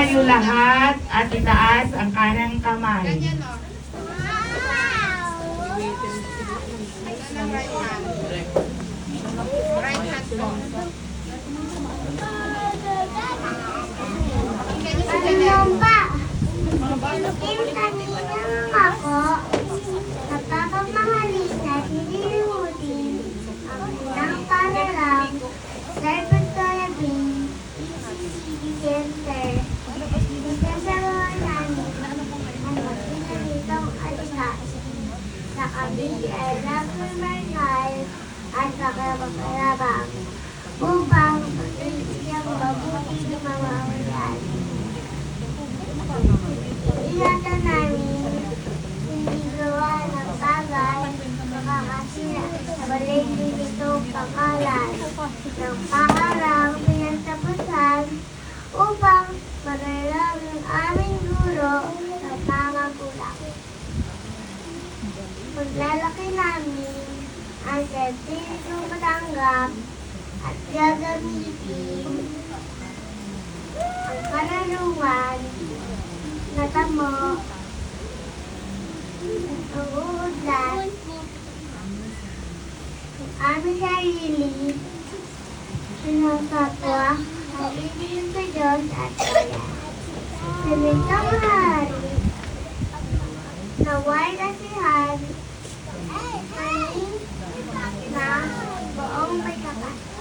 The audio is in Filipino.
kayo lahat at itaas ang kanang kamay. Ganyan o. Right hand. Right hand po. Ano ba? Yung kaninang ako, napapamahalin na dinilimutin ang ilang panarang sa Victoria Bin, PCCD Center. Isasagawa namin ang magpinalitong alikas sa kabili ay Lago-Marnal at sa Kabang-Alabang upang pag-iisiyang mabuti ng mga ulan. Inatan namin hindi gawa ng bagay makakasira sa balay nito pangalan ng pangarang pinagtapusan upang magalang ng aming guro at mga gulang. Paglalaki namin ang sertifikong matanggap at gagamitin ang karunungan na tamo ang uudlat ng aming sarili sinasatwa ang ibig sa Diyos at bayan. Sa nitong hari, naway kasihan, kanin na buong may kapat.